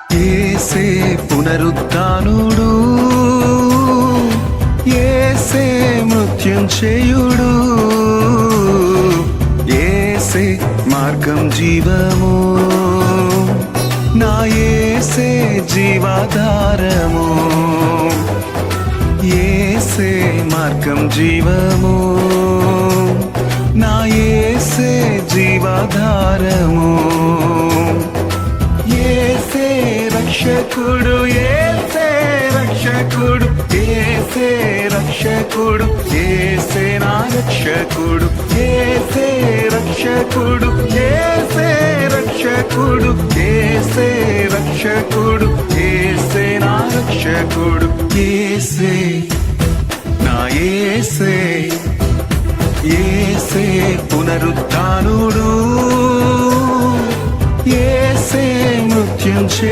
యేసే పునరుత్థానుడు, యేసే మృత్యుంజయుడు, యేసే మార్గం జీవము, నా యేసే జీవాధారము. యేసే మార్గం జీవము, నా యేసే జీవాధారము. యేసే రక్షకుడు, యేసే రక్షకుడు, యేసే రక్షకుడు, యేసే నా రక్షకుడు. యేసే రక్షకుడు, యేసే రక్షకుడు, యేసే రక్షకుడు, యేసే నా రక్షకుడు. యేసే నా యేసే, యేసే పునరుత్థానుడు, యేసే మృత్యుంజయుడు.